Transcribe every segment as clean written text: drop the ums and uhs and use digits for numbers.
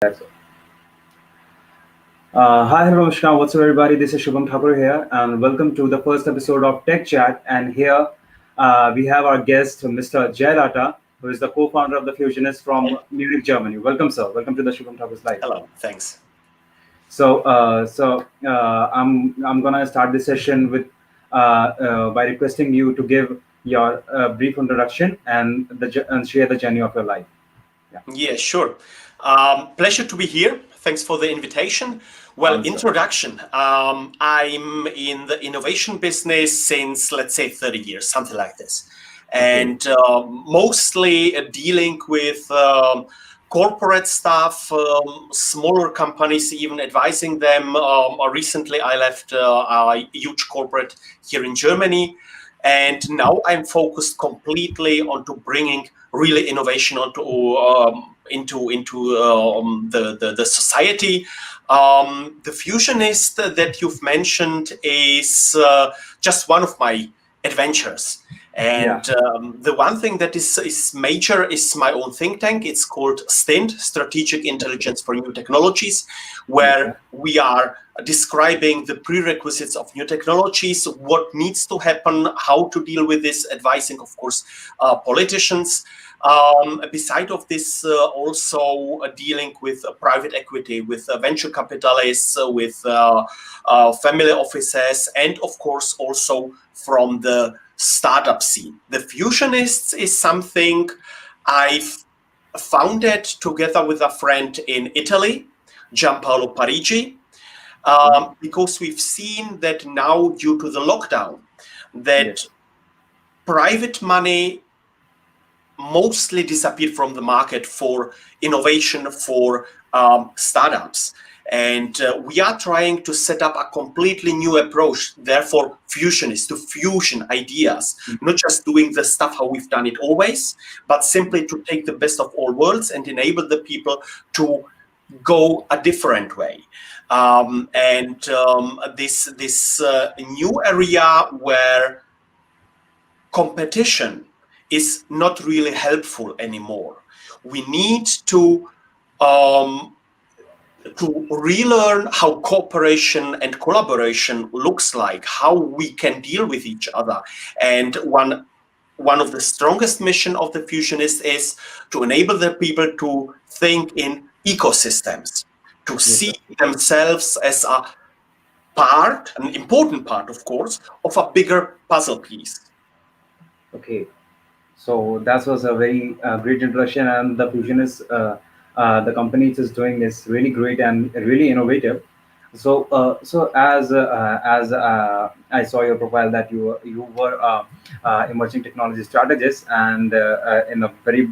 That's Hi, hello, Namaskar. What's up, everybody? This is Shubham Thakur here, and welcome to the first episode of Tech Chat. And here we have our guest, Mr. Jay Latta, who is the co-founder of the Fusionist from Munich, Germany. Welcome, sir. Welcome to the Shubham Thakur's Live. Hello, thanks. I'm gonna start this session with by requesting you to give your brief introduction and and share the journey of your life. Yeah, sure. Pleasure to be here. Thanks for the invitation. Well, Sir. introduction. I'm in the innovation business since, let's say, 30 years, something like this. And mostly dealing with corporate stuff, smaller companies, even advising them. Recently, I left a huge corporate here in Germany. And now I'm focused completely onto bringing really innovation into the society. The Fusionist that you've mentioned is just one of my adventures. And the one thing that is major is my own think tank. It's called STINT, Strategic Intelligence for New Technologies, where we are describing the prerequisites of new technologies, what needs to happen, how to deal with this, advising, of course, politicians. Beside of this, also dealing with private equity, with venture capitalists, with family offices, and of course also from the startup scene. The Fusionists is something I've founded together with a friend in Italy, Gianpaolo Parigi, because we've seen that now, due to the lockdown, that private money mostly disappeared from the market for innovation, for startups. And we are trying to set up a completely new approach, therefore Fusionist, to fusion ideas, not just doing the stuff how we've done it always, but simply to take the best of all worlds and enable the people to go a different way. This new area where competition is not really helpful anymore. We need to relearn how cooperation and collaboration looks like, how we can deal with each other. And one of the strongest mission of the Fusionist is to enable the people to think in ecosystems, to see themselves as a part, an important part, of course, of a bigger puzzle piece. Okay. So that was a very great introduction, and the Fusionist, the company it is doing is really great and really innovative. So as I saw your profile that you were emerging technology strategist and in a very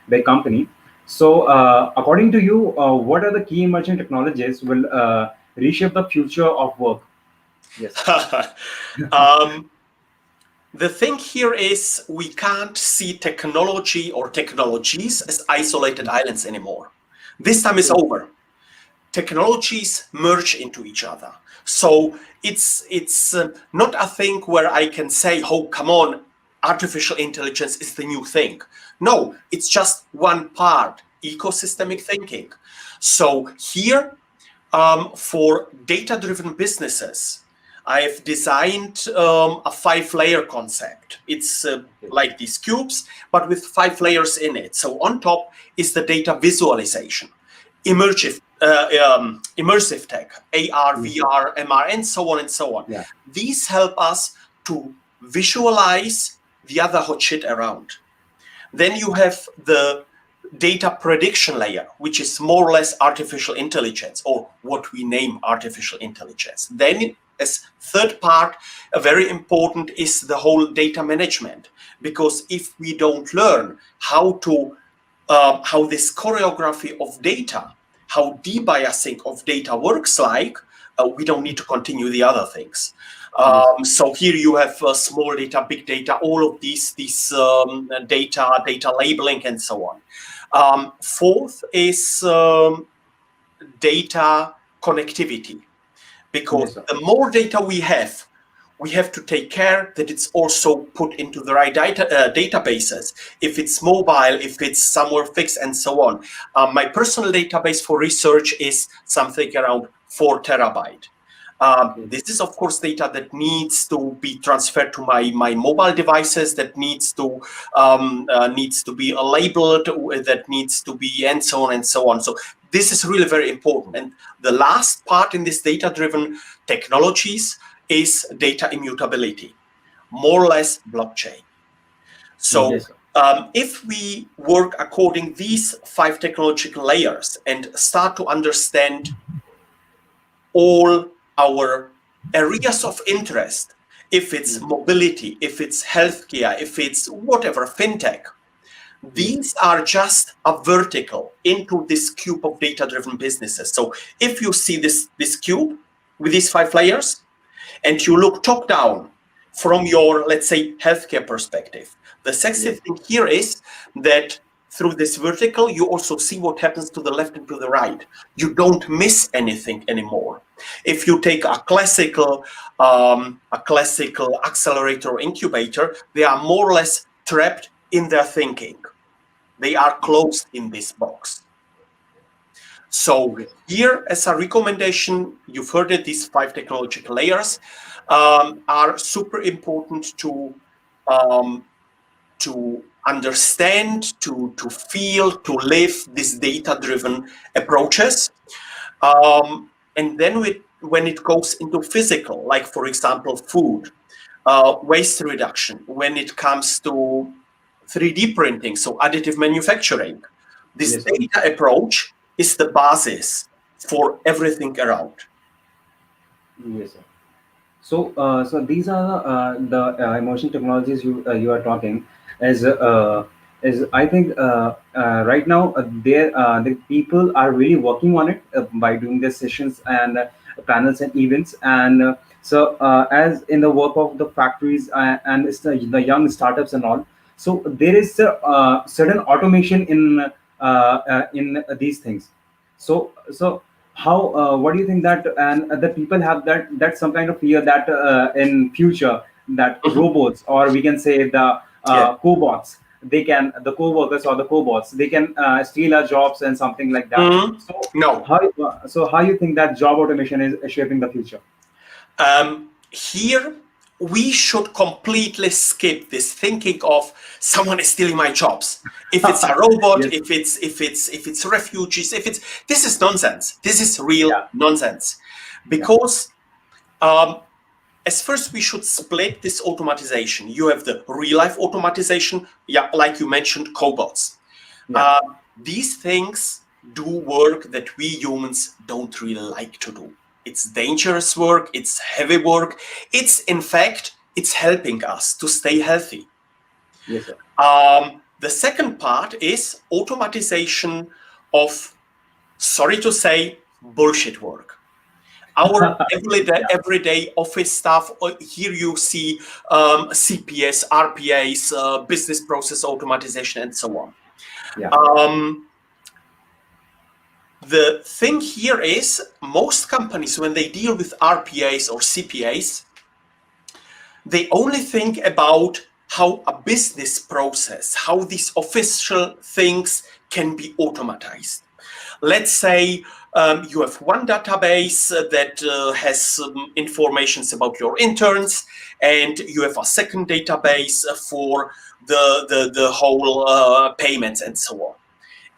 big company. So according to you, what are the key emerging technologies will reshape the future of work? Yes. The thing here is we can't see technology or technologies as isolated islands anymore. This time is over. Technologies merge into each other. So it's not a thing where I can say, oh, come on, artificial intelligence is the new thing. No, it's just one part, ecosystemic thinking. So here, for data-driven businesses, I've designed a 5-layer concept. It's like these cubes, but with 5 layers in it. So on top is the data visualization, immersive tech, AR, VR, MR, and so on and so on. These help us to visualize the other hot shit around. Then you have the data prediction layer, which is more or less artificial intelligence, or what we name artificial intelligence. Then as third part, very important is the whole data management, because if we don't learn how this choreography of data, how debiasing of data works like, we don't need to continue the other things. So here you have small data, big data, all of these data labeling and so on. Fourth is data connectivity, because the more data we have, we have to take care that it's also put into the right databases. If it's mobile, if it's somewhere fixed, and so on. My personal database for research is something around 4 terabyte. Okay. This is, of course, data that needs to be transferred to my mobile devices, that needs to be labeled, that needs to be, and so on and so on. So this is really very important. And the last part in this data-driven technologies is data immutability, more or less blockchain. So Yes, sir. if we work according these 5 technological layers and start to understand all our areas of interest, if it's Mm. mobility, if it's healthcare, if it's whatever, fintech, Yes, sir. these are just a vertical into this cube of data-driven businesses. So if you see this cube with these 5 layers, and you look top down from your, let's say, healthcare perspective, the sexy Yes. thing here is that through this vertical, you also see what happens to the left and to the right. You don't miss anything anymore. If you take a classical accelerator or incubator, they are more or less trapped in their thinking. They are closed in this box. So Yes. here, as a recommendation, you've heard it, these 5 technological layers are super important um, to understand, to feel, to live these data-driven approaches. And then when it goes into physical, like, for example, food, waste reduction, when it comes to 3D printing, so additive manufacturing, this Yes, sir. data approach is the basis for everything around. Yes, sir. So these are the emotion technologies you are talking is I think right now the people are really working on it by doing their sessions and panels and events and as in the work of the factories and it's the young startups and all. So there is a certain automation in these things. So how what do you think that and the people have that some kind of fear that in future that Mhm. robots or we can say the Yeah. cobots they can the co-workers or the cobots they can steal our jobs and something like that. Mhm. So No. how you think that job automation is shaping the future? Here, we should completely skip this thinking of someone is stealing my jobs. If it's a robot, Yes, sir. if it's refugees, if it's this is nonsense. This is real Yeah, nonsense, yeah, because um, as first we should split this automatization. You have the real life automatization, yeah, like you mentioned, cobots. yeah, Uh, these things do work that we humans don't really like to do. It's dangerous work, it's heavy work. It's, in fact, it's helping us to stay healthy. yes, sir. The second part is automatization of, sorry to say, bullshit work. Our Yeah, everyday office stuff. Here you see CPS, RPAs, business process automatization, and so on. yeah, Um, The thing here is most companies, when they deal with RPAs or CPAs, they only think about how a business process, how these official things can be automatized. Let's say you have one database that has informations about your interns, and you have a second database for the whole payments and so on.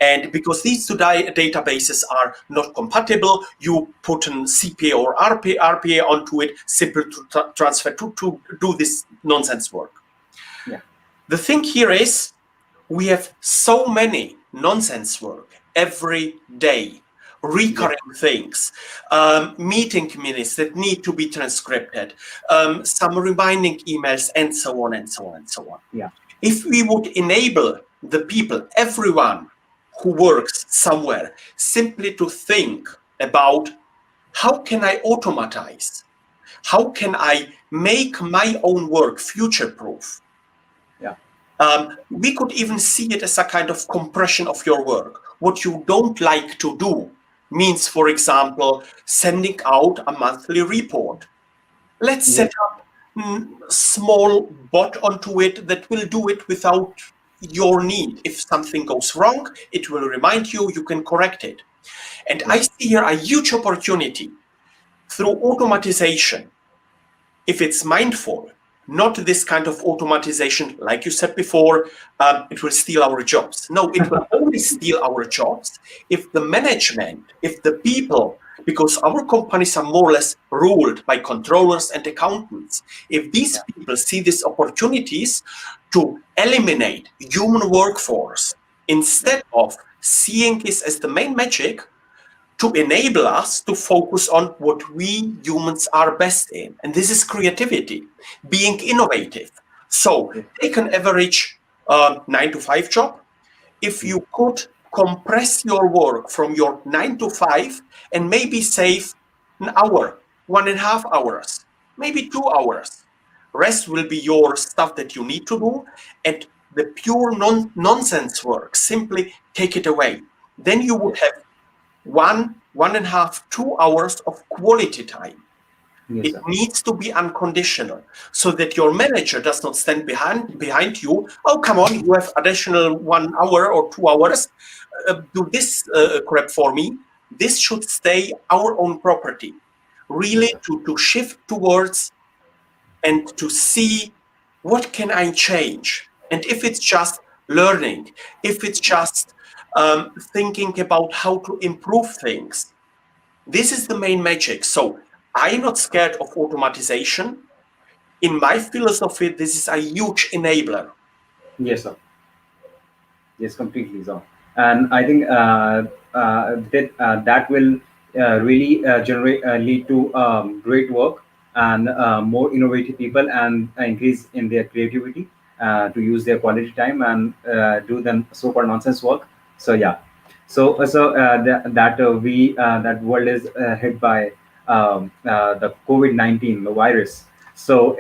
And because these two databases are not compatible, you put an CPA or RPA onto it, simply to transfer to do this nonsense work. yeah, The thing here is we have so many nonsense work every day, yes, recurring things, meeting minutes that need to be transcribed, some reminding emails, and so on and so on and so on. yeah, If we would enable the people, everyone who works somewhere, simply to think about how can I automatize? How can I make my own work future proof? yeah, We could even see it as a kind of compression of your work. What you don't like to do means, for example, sending out a monthly report. Let's set yes, up small bot onto it that will do it without your need. If something goes wrong, it will remind you, you can correct it. And I Yes. see here a huge opportunity through automatization, if it's mindful, not this kind of automatization, like you said before, it will steal our jobs. No, it will only steal our jobs if the management, if the people, because our companies are more or less ruled by controllers and accountants, if these Yeah. people see these opportunities to eliminate human workforce Yeah. instead of seeing this as the main magic, to enable us to focus on what we humans are best in. And this is creativity, being innovative. So Yes. take an average 9 to 5 job. If Mm. you could compress your work from your 9 to 5 and maybe save an hour, 1.5 hours, maybe 2 hours, rest will be your stuff that you need to do. And the pure nonsense work, simply take it away. Then you would Yes. have 1.5, 2 hours of quality time. Yes, It sir. needs to be unconditional so that your manager does not stand behind you. Oh, come on, you have additional 1 hour or 2 hours. Do this crap for me. This should stay our own property. Yes, Really sir. to shift towards and to see what can I change. And if it's just learning, if it's just thinking about how to improve things, this is the main magic. So I'm not scared of automatization. In my philosophy, this is a huge enabler. Yes, sir. Yes, completely so. And I think that will really generate lead to great work and more innovative people and increase in their creativity to use their quality time and do the so-called nonsense work. So yeah, that world is hit by the COVID-19, the virus. So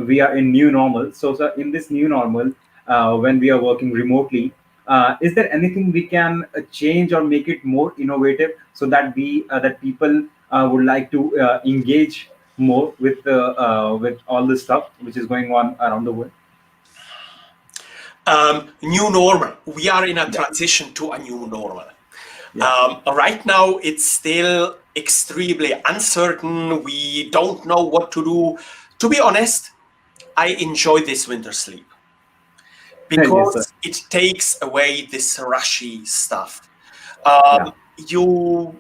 we are in new normal. So in this new normal, when we are working remotely, is there anything we can change or make it more innovative so that that people would like to engage more with all the stuff which is going on around the world? New normal. We are in a Yeah. transition to a new normal. Yeah. Right now, it's still extremely uncertain. We don't know what to do. To be honest, I enjoy this winter sleep Yes, sir. because it takes away this rushy stuff. Yeah. You,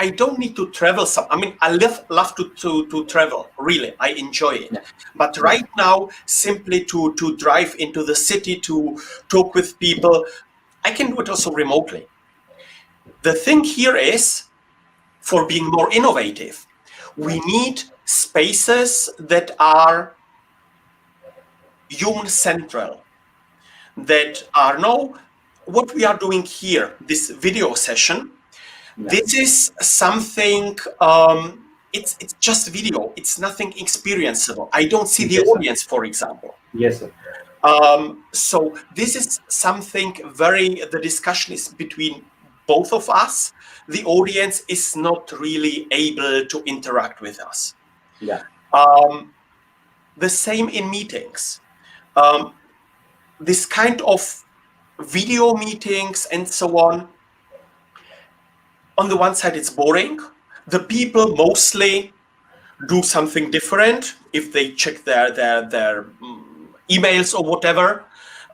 I don't need to travel. I mean, I love to travel. Really, I enjoy it. Yeah. But Yeah. right now, simply to drive into the city to talk with people, I can do it also remotely. The thing here is, for being more innovative, Yeah. we need spaces that are human central, that are now what we are doing here, this video session. Yeah. This is something, it's just video, it's nothing experienceable. I don't see the Yes, sir. audience, for example. Yes, sir. So this is something very, the discussion is between both of us. The audience is not really able to interact with us. Yeah. Um, the same in meetings. Um, this kind of video meetings and so on the one side, it's boring. The people mostly do something different if they check their emails or whatever.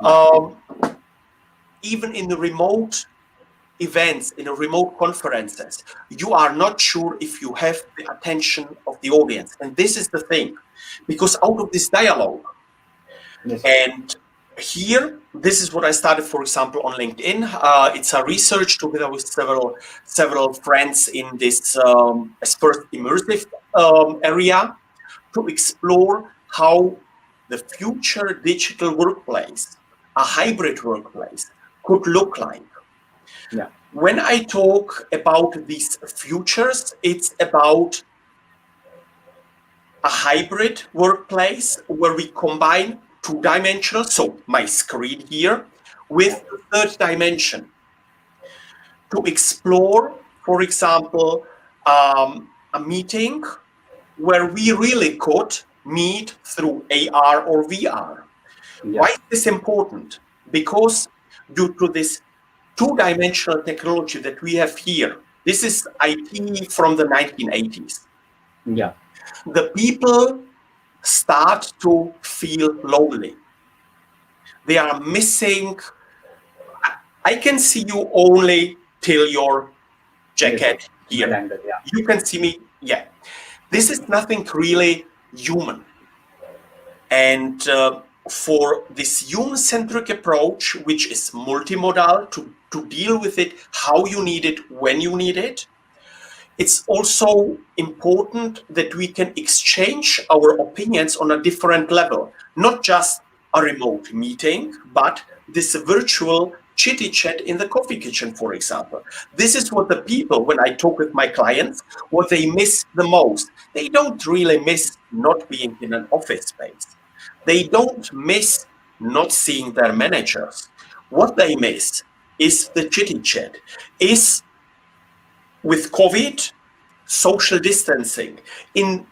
Yeah. Um, even in the remote events, in a remote conferences, you are not sure if you have the attention of the audience. And this is the thing, because out of this dialogue, Yes, sir. and here, this is what I started, for example, on LinkedIn. It's a research together with several friends in this first immersive area to explore how the future digital workplace, a hybrid workplace, could look like. Yeah. When I talk about these futures, it's about a hybrid workplace where we combine two-dimensional, so my screen here, Yeah. with the third dimension to explore, for example, a meeting where we really could. meet through AR or VR. Yeah. Why is this important? Because due to this two-dimensional technology that we have here, this is IT from the 1980s. Yeah. The people start to feel lonely. They are missing. I can see you only till your Yes, sir. jacket Mid here. angle. Yeah. You can see me. Yeah. This is nothing really human. And for this human-centric approach, which is multimodal to deal with it how you need it, when you need it, it's also important that we can exchange our opinions on a different level, not just a remote meeting, but this virtual chitty chat in the coffee kitchen, for example. This is what the people, when I talk with my clients, what they miss the most. They don't really miss not being in an office space. They don't miss not seeing their managers. What they miss is the chitty chat, is with COVID, social distancing. In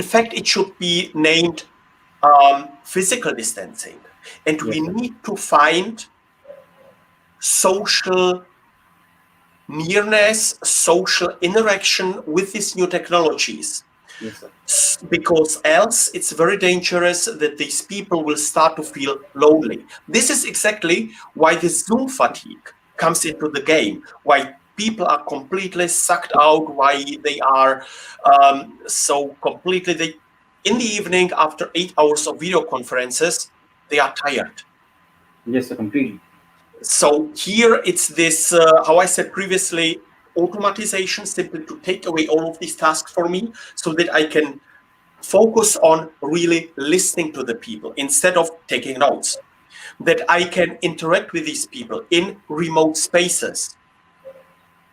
fact, it should be named physical distancing, and we Yes, sir. need to find social nearness, social interaction with these new technologies. Yes, sir. Because else it's very dangerous that these people will start to feel lonely. This is exactly why the Zoom fatigue comes into the game, why people are completely sucked out, why they are so completely, in the evening after 8 hours of video conferences, they are tired. Yes, sir. Completely. So here it's this, how I said previously, automatization, simply to take away all of these tasks for me so that I can focus on really listening to the people instead of taking notes, that I can interact with these people in remote spaces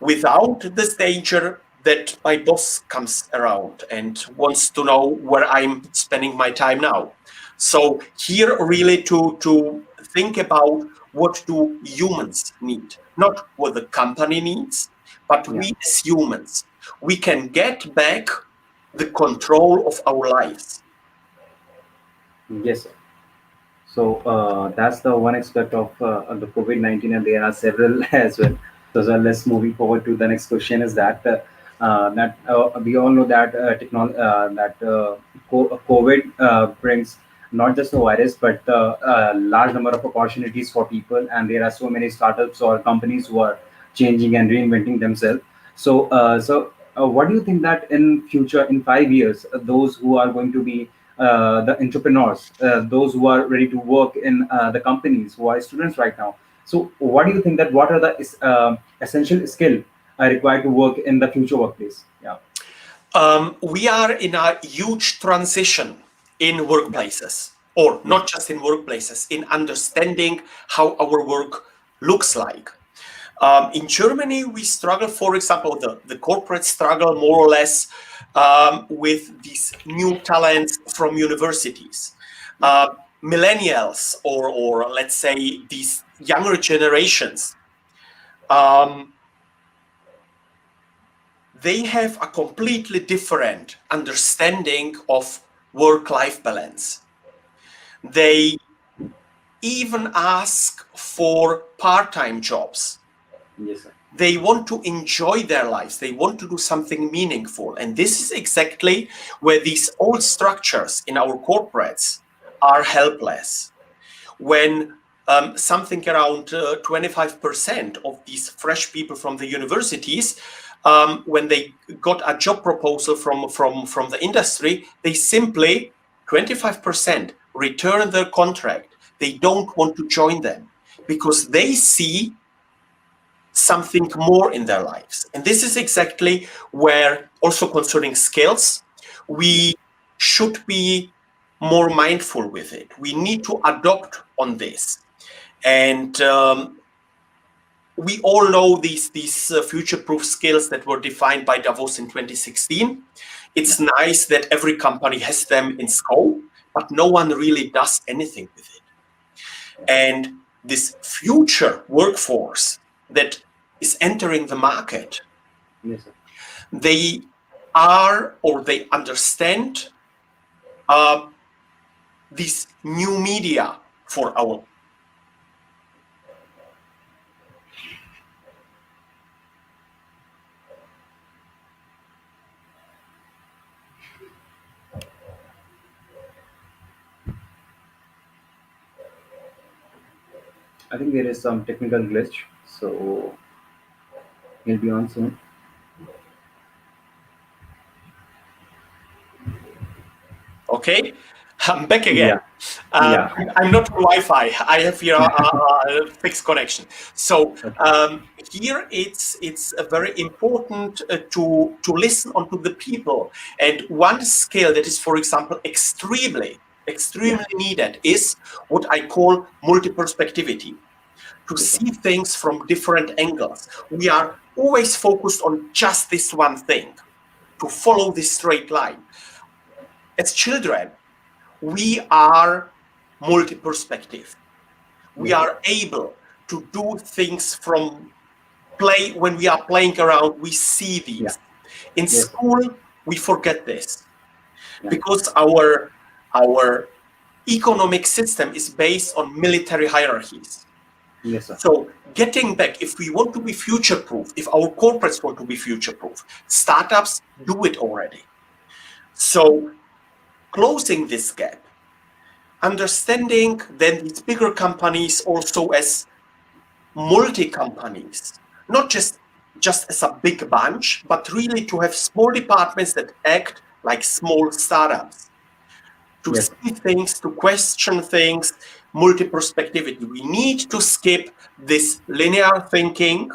without this danger that my boss comes around and wants to know where I'm spending my time now. So here really to think about what do humans need, not what the company needs, but Yeah. we as humans, we can get back the control of our lives. Yes, sir. So that's the one aspect of the COVID-19, and there are several as well. So let's moving forward to the next question. Is that we all know that COVID brings not just a virus but a large number of opportunities for people, and there are so many startups or companies who are changing and reinventing themselves. What do you think that in future, in 5 years, those who are going to be the entrepreneurs, those who are ready to work in the companies, who are students right now. So, what do you think that what are the essential skill required to work in the future workplace? Yeah, We are in a huge transition in yeah, workplaces, or yes, not just in workplaces, in understanding how our work looks like. In Germany, we struggle, for example, the corporate struggle more or less with these new talents from universities. yeah, Uh, Millennials, or let's say these younger generations, um, they have a completely different understanding of work-life balance. They even ask for part-time jobs. yes, sir. They want to enjoy their lives. They want to do something meaningful. And this is exactly where these old structures in our corporates are helpless. When something around 25% of these fresh people from the universities, when they got a job proposal from the industry, they simply 25% return their contract. They don't want to join them because they see something more in their lives. And this is exactly where, also concerning skills, Yeah, we should be more mindful with it. We need to adopt on this. And we all know these future-proof skills that were defined by Davos in 2016. yeah, It's nice that every company has them in scope, but no one really does anything with it. And this future workforce that is entering the market, yes, sir. they are or they understand this new media for our. I think there is some technical glitch, so he'll be on soon. Okay, I'm back again. Yeah, yeah. I'm not on Wi-Fi. I have here a fixed connection. So Okay. here it's very important to listen onto the people. And one skill that is, for example, Yeah. extremely needed is what I call multi-perspectivity. To Yes, sir. see things from different angles. We are always focused on just this one thing, to follow this straight line. As children, we are multi-perspective. We Yes, sir. are able to do things from play. When we are playing around, we see Yeah. these. In Yes, sir. school, we forget this Yeah. because our economic system is based on military hierarchies. Yes, sir. So getting back, if we want to be future-proof, if our corporates want to be future-proof, startups do it already. So closing this gap, understanding then these bigger companies also as multi-companies, not just as a big bunch, but really to have small departments that act like small startups, to Yes, sir. see things, to question things, multi-perspectivity. We need to skip this linear thinking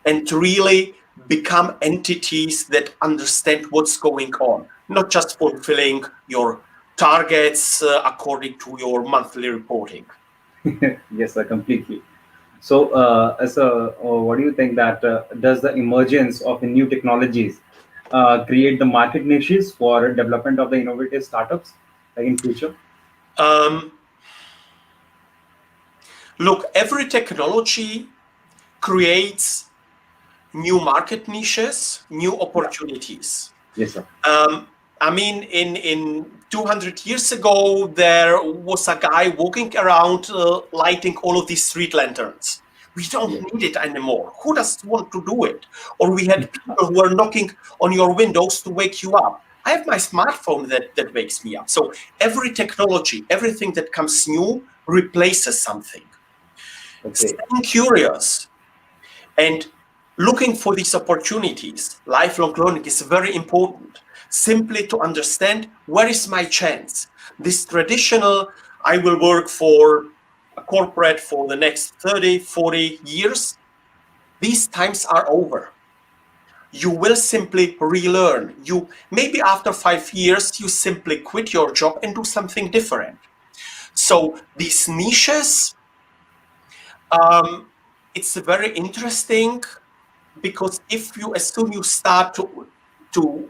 and to really become entities that understand what's going on, not just fulfilling your targets according to your monthly reporting. Yes, sir. Completely. So, as a, what do you think that does the emergence of the new technologies create the market niches for development of the innovative startups, like in future? Um, Look, every technology creates new market niches, new Yeah. opportunities. Yes, sir. I mean, in 200 years ago, there was a guy walking around lighting all of these street lanterns. We don't Yes. need it anymore. Who does want to do it? Or we had people who were knocking on your windows to wake you up. I have my smartphone that wakes me up. So every technology, everything that comes new replaces something. Okay. Staying curious and looking for these opportunities, lifelong learning is very important. Simply to understand where is my chance. This traditional, I will work for a corporate for the next 30, 40 years, these times are over. You will simply relearn. You maybe after 5 years, you simply quit your job and do something different. So these niches, um, it's very interesting because if you as soon you start to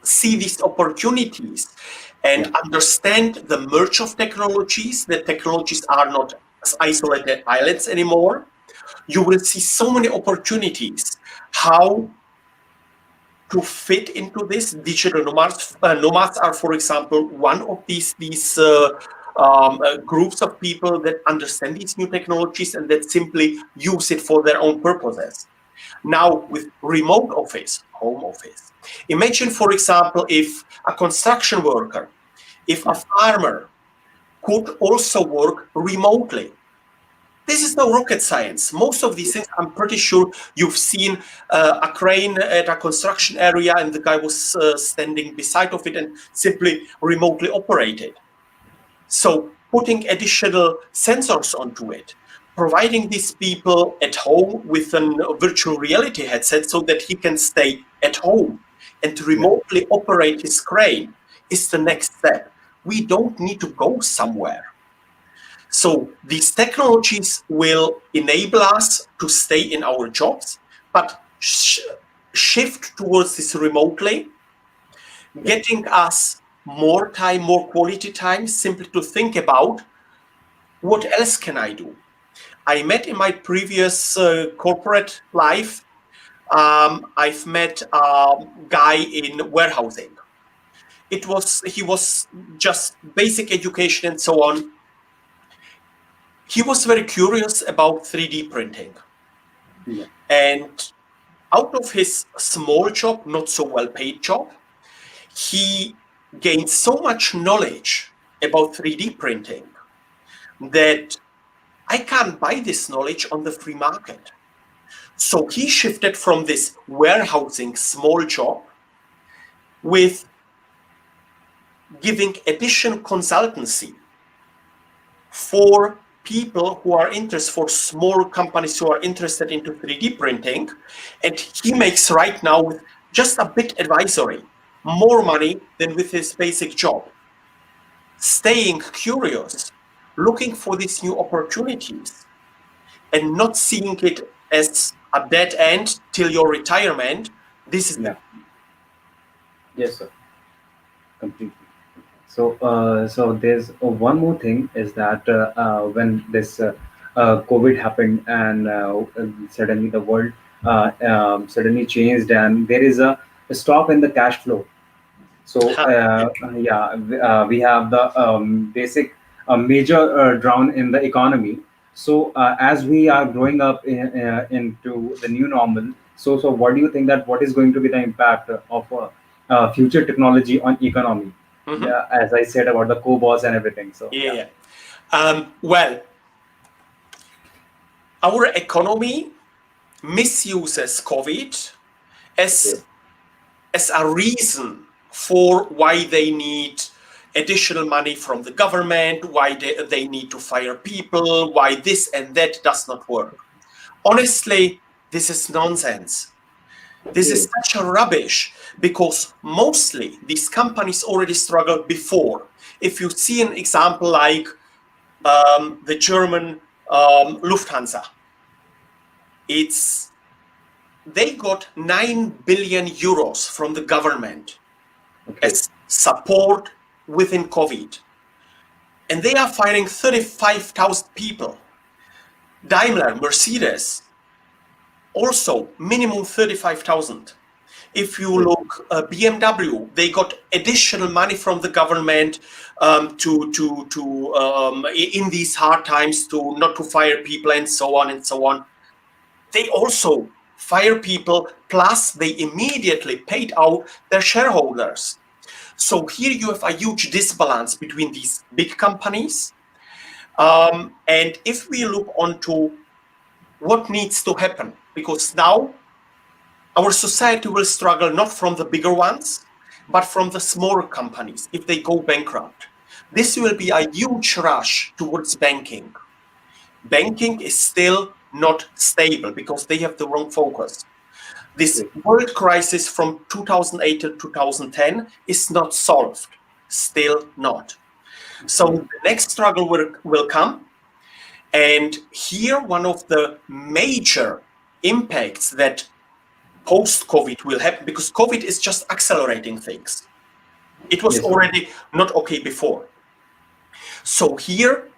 see these opportunities Yeah. and understand the merge of technologies, that technologies are not as isolated islands anymore, you will see so many opportunities how to fit into this. Digital nomads are, for example, one of these groups of people that understand these new technologies and that simply use it for their own purposes. Now, with remote office, home office, imagine, for example, if a construction worker, if a Yeah. farmer could also work remotely. This is no rocket science. Most of these things, I'm pretty sure you've seen a crane at a construction area and the guy was standing beside of it and simply remotely operated. So putting additional sensors onto it, providing these people at home with a virtual reality headset so that he can stay at home and Yeah. remotely operate his crane is the next step. We don't need to go somewhere. So these technologies will enable us to stay in our jobs, but shift towards this remotely, Yeah. getting us more time, more quality time, simply to think about what else can I do? I met in my previous corporate life, I've met a guy in warehousing. he was just basic education and so on. He was very curious about 3D printing. Yeah. And out of his small job, not so well paid job, he gained so much knowledge about 3D printing that I can't buy this knowledge on the free market. So he shifted from this warehousing small job with giving additional consultancy for people who are interested, for small companies who are interested into 3D printing. And he makes right now with just a bit advisory more money than with his basic job. Staying curious, looking for these new opportunities, and not seeing it as a dead end till your retirement. This is the Yeah. Yes, sir. Completely. So, so there's one more thing is that when this COVID happened and suddenly the world suddenly changed and there is a stop in the cash flow. So yeah, we have the basic major drown in the economy. So as we are growing up into the new normal, so what do you think that what is going to be the impact of future technology on economy? Mhm. Yeah, as I said about the cobots and everything. So Yeah, yeah, yeah. Well, our economy misuses COVID okay, as as a reason for why they need additional money from the government, why they need to fire people, why this and that does not work. Honestly, this is nonsense. This is okay, such a rubbish because mostly these companies already struggled before. If you see an example like the German Lufthansa, it's they got 9 billion euros from the government okay, as support within COVID. And they are firing 35,000 people. Daimler, Mercedes, also minimum 35,000. If you okay, look, BMW, they got additional money from the government in these hard times to not to fire people and so on and so on. They also fire people, plus they immediately paid out their shareholders. So here you have a huge disbalance between these big companies. And if we look onto what needs to happen, because now our society will struggle not from the bigger ones, but from the smaller companies if they go bankrupt. This will be a huge rush towards banking. Banking is still not stable because they have the wrong focus. This okay, world crisis from 2008 to 2010 is not solved, still not. So okay. the next struggle will come. And here, one of the major impacts that post COVID will happen, because COVID is just accelerating things. It was Yes, sir. already not okay before. So here,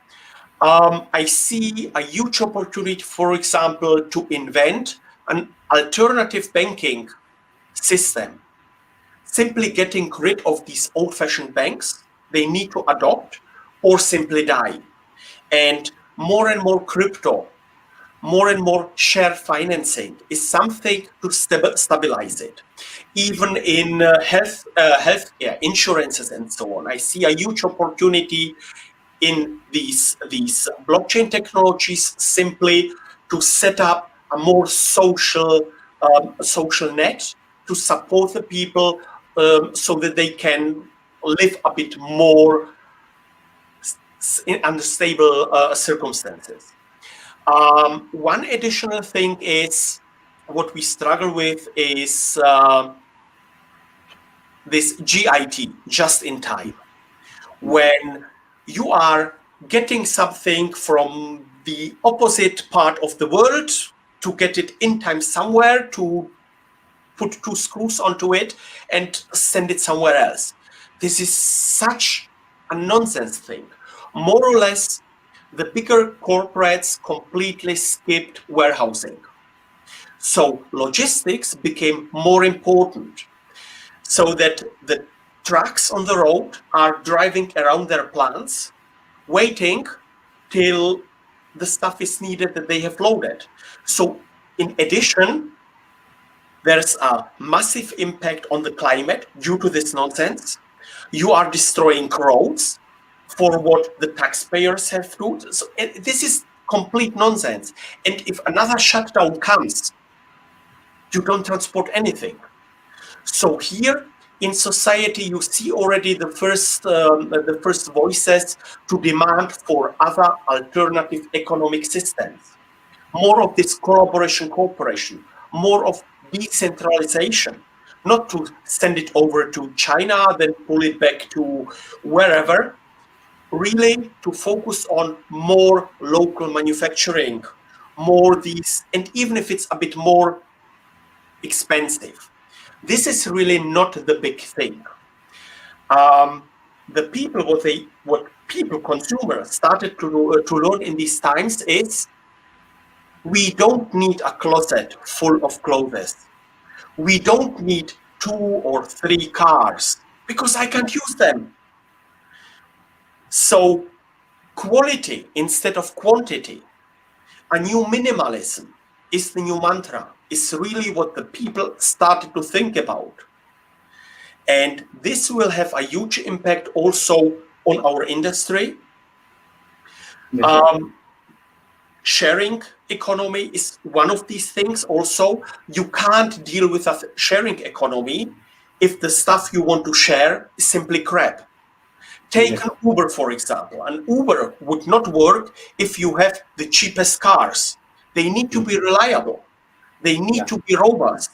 I see a huge opportunity, for example, to invent an alternative banking system, simply getting rid of these old fashioned banks they need to adopt or simply die. And more crypto, more and more share financing is something to stabilize it. Even in healthcare, insurances, and so on, I see a huge opportunity in these blockchain technologies simply to set up a more social net to support the people so that they can live a bit more under stable circumstances. One additional thing is what we struggle with is this GIT, just in time. When you are getting something from the opposite part of the world to get it in time somewhere, to put two screws onto it and send it somewhere else. This is such a nonsense thing. More or less, the bigger corporates completely skipped warehousing. So logistics became more important so that the trucks on the road are driving around their plants, waiting till the stuff is needed that they have loaded. So in addition, there's a massive impact on the climate due to this nonsense. You are destroying roads for what the taxpayers have to. So this is complete nonsense. And if another shutdown comes, you don't transport anything. So here in society, you see already the first voices to demand for other alternative economic systems, more of this collaboration, cooperation, more of decentralization, not to send it over to China, then pull it back to wherever, really to focus on more local manufacturing, more these, and even if it's a bit more expensive, this is really not the big thing. The people, what people, consumers, started to learn in these times is we don't need a closet full of clothes. We don't need 2 or 3 cars because I can't use them. So quality instead of quantity, a new minimalism is the new mantra, is really what the people started to think about. And this will have a huge impact also on our industry. Yes, sir. Sharing economy is one of these things also. You can't deal with a sharing economy if the stuff you want to share is simply crap. Take Yes, an sir. Uber, for example. An Uber would not work if you have the cheapest cars. They need to be reliable. They need Yeah. to be robust.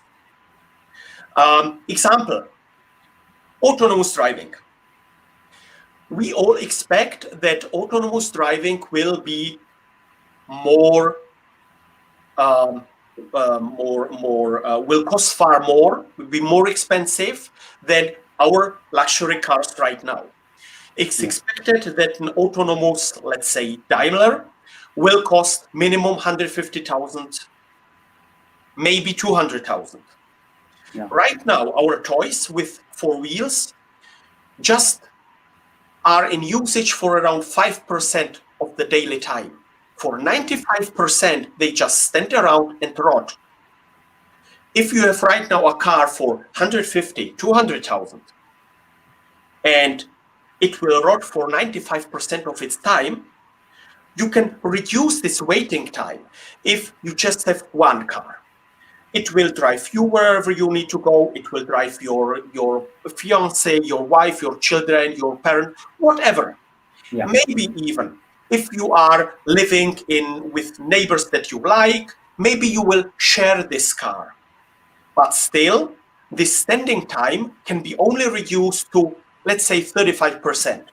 Example, autonomous driving. We all expect that autonomous driving will be more will cost far more, will be more expensive than our luxury cars right now. It's Yeah. expected that an autonomous, let's say Daimler, will cost minimum 150,000, maybe 200,000. Yeah. Right now, our toys with 4 wheels just are in usage for around 5% of the daily time. For 95%, they just stand around and rot. If you have right now a car for 150, 200,000, and it will rot for 95% of its time, you can reduce this waiting time if you just have one car. It will drive you wherever you need to go. It will drive your fiance, your wife, your children, your parent, whatever. Yeah. Maybe even if you are living in with neighbors that you like, maybe you will share this car. But still, this standing time can be only reduced to, let's say, 35%.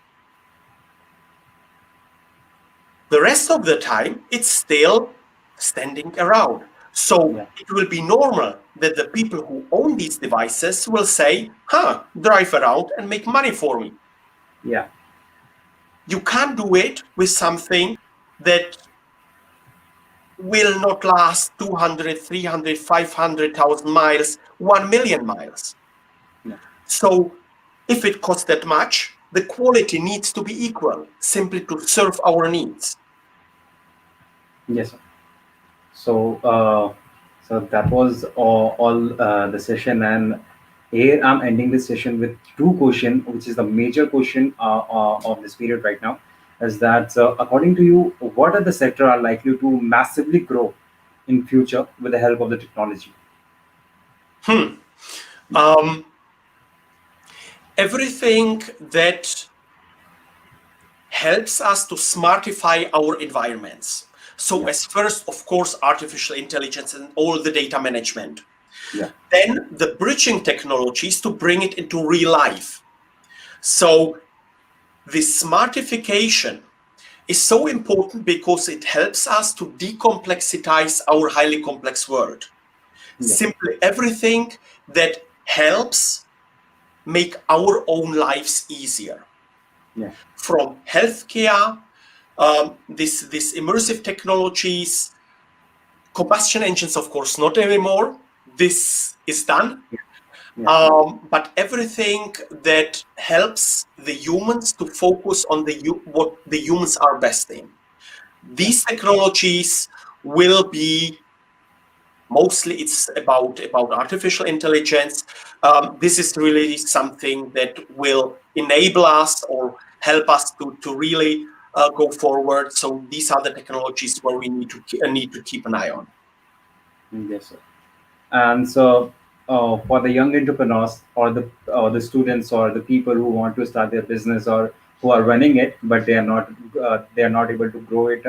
The rest of the time, it's still standing around. So Yeah. it will be normal that the people who own these devices will say, drive around and make money for me. Yeah. You can't do it with something that will not last 200, 300, 500,000 miles, 1 million miles. Yeah. So if it costs that much, the quality needs to be equal, simply to serve our needs. Yes, sir. So, so that was all the session, and here I'm ending this session with two question, which is the major question of this period right now, is that according to you, what are the sector are likely to massively grow in future with the help of the technology? Hmm. Um, Everything that helps us to smartify our environments. So Yeah, as first, of course, artificial intelligence and all the data management. yeah, Then the bridging technologies to bring it into real life. So this smartification is so important because it helps us to decomplexize our highly complex world. yeah, Simply everything that helps make our own lives easier. yeah, From healthcare, this immersive technologies, combustion engines, of course, not anymore. This is done. Yeah. but everything that helps the humans to focus on what the humans are best in. Yeah. These technologies will be mostly it's about artificial intelligence. This is really something that will enable us or help us to really go forward. So these are the technologies where we need to keep an eye on. Yes, sir. And so, for the young entrepreneurs or the students or the people who want to start their business or who are running it, but they are not able to grow it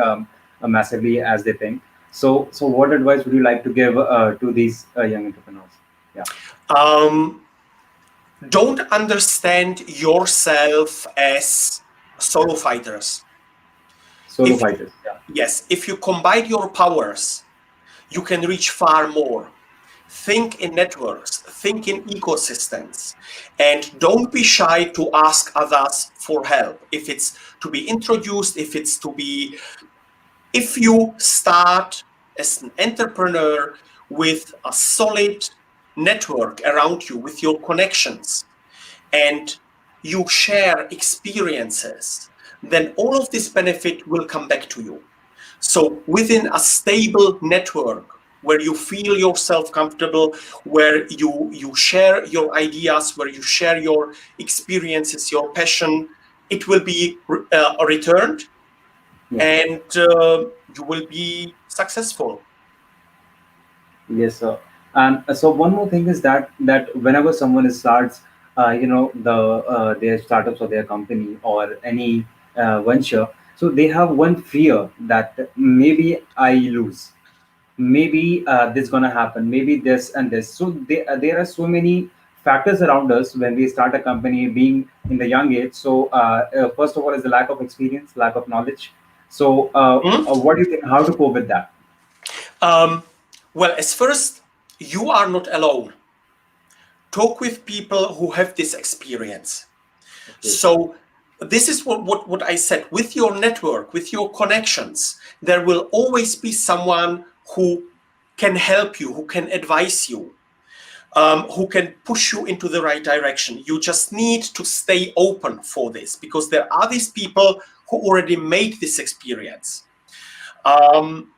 massively as they think. So what advice would you like to give to these young entrepreneurs? Yeah, Um, don't understand yourself as solo fighters. solo If fighters. Yeah, yes, if you combine your powers, you can reach far more. Think in networks, think in ecosystems, and don't be shy to ask others for help. If it's to be introduced, if you start as an entrepreneur with a solid network around you, with your connections, and you share experiences, then all of this benefit will come back to you. So within a stable network where you feel yourself comfortable, where you share your ideas, where you share your experiences, your passion, it will be returned, yeah. and you will be successful. Yes, sir. And so one more thing is that whenever someone starts, their startups or their company or any venture, so they have one fear that maybe I lose, maybe this gonna happen, maybe this and this. So there are so many factors around us when we start a company, being in the young age. So first of all, is the lack of experience, lack of knowledge. So Hmm? what do you think? How to cope with that? Um, well, as first, you are not alone. Talk with people who have this experience. Okay. So this is what I said. With your network, with your connections, there will always be someone who can help you, who can advise you, who can push you into the right direction. You just need to stay open for this because there are these people who already made this experience. Um,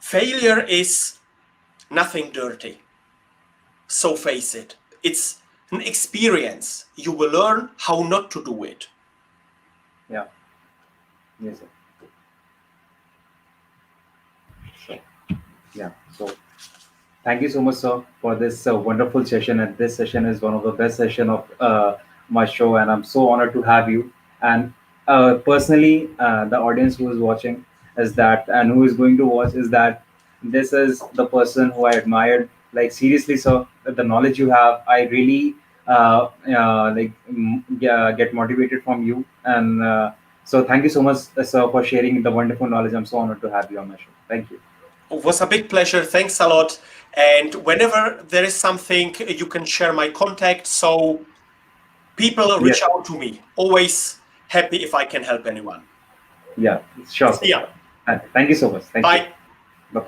Failure is nothing dirty. So face it. It's an experience. You will learn how not to do it. Yeah. Yes, sir. So, yeah. So thank you so much, sir, for this wonderful session. And this session is one of the best session of my show, and I'm so honored to have you. And personally, the audience who is watching is that, and who is going to watch is that this is the person who I admired. Like seriously, sir, the knowledge you have, I really yeah, get motivated from you. And so, thank you so much, sir, for sharing the wonderful knowledge. I'm so honored to have you on my show. Thank you. It was a big pleasure. Thanks a lot. And whenever there is something, you can share my contact. So people reach Yes. out to me. Always happy if I can help anyone. Yeah, sure, sir, See ya. sure. Thank you so much. Thank you. Bye.